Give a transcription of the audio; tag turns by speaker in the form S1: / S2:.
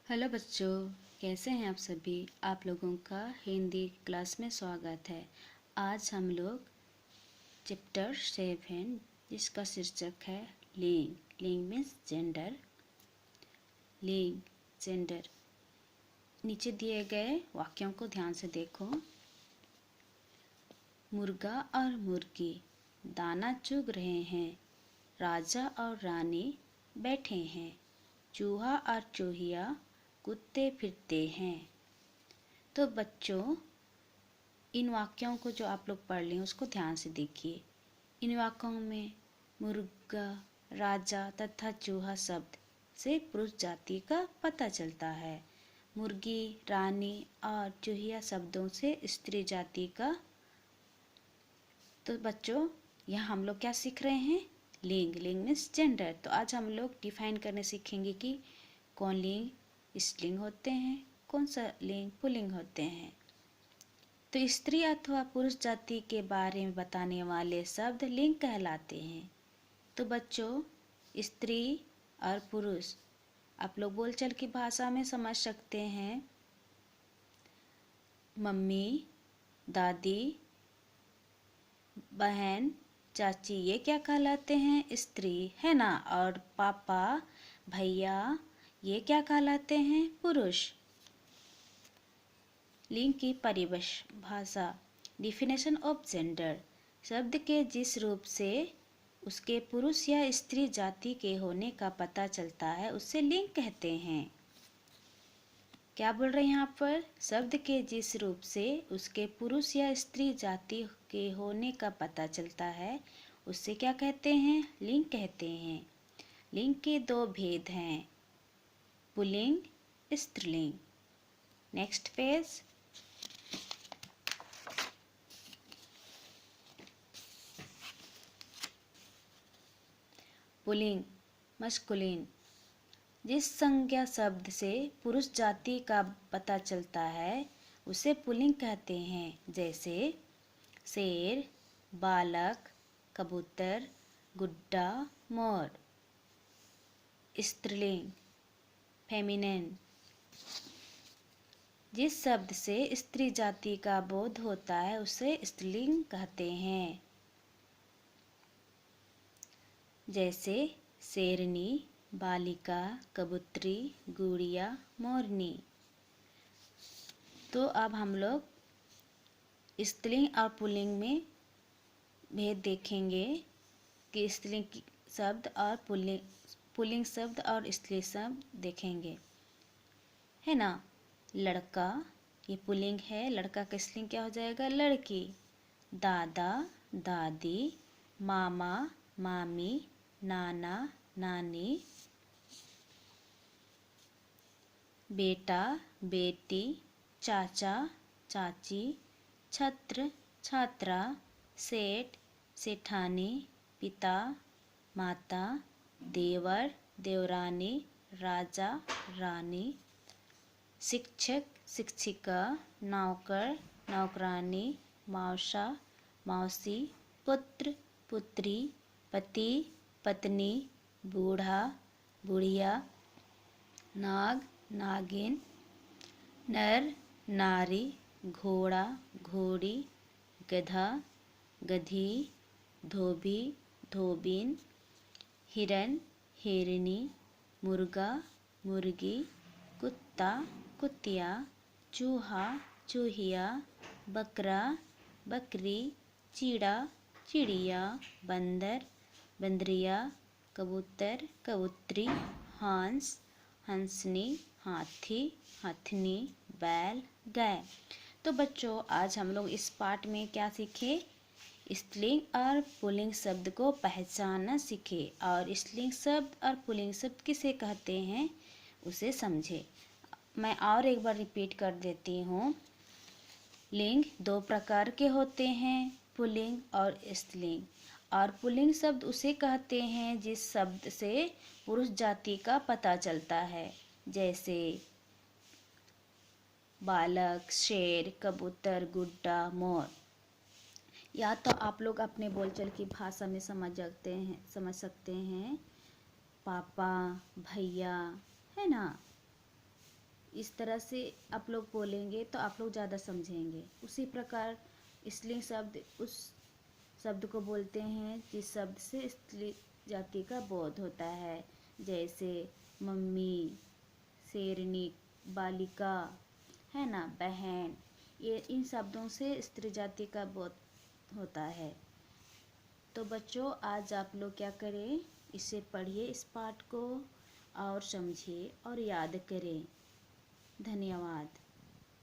S1: Hello बच्चों, कैसे हैं आप सभी। आप लोगों का हिंदी क्लास में स्वागत है। आज हम लोग चैप्टर 7 जिसका शीर्षक है लिंग। लिंग मीन्स जेंडर। लिंग, जेंडर। नीचे दिए गए वाक्यों को ध्यान से देखो। मुर्गा और मुर्गी दाना चुग रहे हैं। राजा और रानी बैठे हैं। चूहा और चूहिया कुत्ते फिरते हैं। तो बच्चों, इन वाक्यों को जो आप लोग पढ़ लिए उसको ध्यान से देखिए। इन वाक्यों में मुर्गा, राजा तथा चूहा शब्द से पुरुष जाति का पता चलता है। मुर्गी, रानी और चूहिया शब्दों से स्त्री जाति का। तो बच्चों, यहाँ हम लोग क्या सीख रहे हैं? लिंग। लिंग मीन्स जेंडर। तो आज हम लोग डिफाइन करने सीखेंगे कि कौन लिंग स्त्रीलिंग होते हैं, कौन सा लिंग पुल्लिंग होते हैं। तो स्त्री अथवा पुरुष जाति के बारे में बताने वाले शब्द लिंग कहलाते हैं। तो बच्चों, स्त्री और पुरुष आप लोग बोलचाल की भाषा में समझ सकते हैं। मम्मी, दादी, बहन, चाची, ये क्या कहलाते हैं? स्त्री, है ना। और पापा, भैया, ये क्या कहलाते हैं? पुरुष। लिंग की परिभाषा, डिफिनेशन ऑफ जेंडर, शब्द के जिस रूप से उसके पुरुष या स्त्री जाति के होने का पता चलता है उसे लिंग कहते हैं। क्या बोल रहे हैं यहाँ पर? शब्द के जिस रूप से उसके पुरुष या स्त्री जाति के होने का पता चलता है उससे क्या कहते हैं? लिंग कहते हैं। लिंग के दो भेद हैं, पुल्लिंग, स्त्रीलिंग। Next page. पुल्लिंग, मस्कुलिन, जिस संज्ञा शब्द से पुरुष जाति का पता चलता है उसे पुल्लिंग कहते हैं। जैसे शेर, बालक, कबूतर, गुड्डा, मोर। स्त्रीलिंग, फेमिनिन, जिस शब्द से स्त्री जाति का बोध होता है उसे स्त्रीलिंग कहते हैं। जैसे शेरनी, बालिका, कबूतरी, गुड़िया, मोरनी। तो अब हम लोग स्त्रीलिंग और पुल्लिंग में भेद देखेंगे कि स्त्रीलिंग शब्द और पुल्लिंग शब्द और स्त्रीलिंग शब्द देखेंगे, है ना। लड़का, ये पुल्लिंग है। लड़का का स्त्रीलिंग क्या हो जाएगा? लड़की। दादा, दादी, मामा, मामी, नाना, नानी। बेटा, बेटी, चाचा, चाची, छत्र, छात्रा, सेठ, सेठानी, पिता, माता, देवर, देवरानी, राजा, रानी। शिक्षक, शिक्षिका, नौकर, नौकरानी, मौसा, मौसी, पुत्र, पुत्री, पति, पत्नी, बूढ़ा, बुढ़िया, नाग, नागिन, नर, नारी, घोड़ा, घोड़ी, गधा, गधी, धोबी, धोबिन, हिरन, हिरनी, मुर्गा, मुर्गी, कुत्ता, कुतिया, चूहा, चूहिया, बकरा, बकरी, चीड़ा, चिड़िया, बंदर, बंदरिया, कबूतर, कबूतरी, हंस, हंसनी, हाथी, हथनी, बैल, गाय। तो बच्चों, आज हम लोग इस पाठ में क्या सीखे? स्त्रीलिंग और पुल्लिंग शब्द को पहचानना सीखे और स्त्रीलिंग शब्द और पुल्लिंग शब्द किसे कहते हैं उसे समझे। मैं और एक बार रिपीट कर देती हूँ। लिंग दो प्रकार के होते हैं, पुल्लिंग और स्त्रीलिंग। और पुल्लिंग शब्द उसे कहते हैं जिस शब्द से पुरुष जाति का पता चलता है। जैसे बालक, शेर, कबूतर, गुड्डा, मोर। या तो आप लोग अपने बोलचाल की भाषा में समझ सकते हैं पापा, भैया, है ना। इस तरह से आप लोग बोलेंगे तो आप लोग ज़्यादा समझेंगे। उसी प्रकार स्त्रीलिंग शब्द उस शब्द को बोलते हैं जिस शब्द से स्त्री जाति का बोध होता है, जैसे मम्मी, शेरनी, बालिका, है ना, बहन। ये इन शब्दों से स्त्री जाति का बोध होता है। तो बच्चों, आज आप लोग क्या करें, इसे पढ़िए इस पाठ को और समझिए और याद करें। धन्यवाद।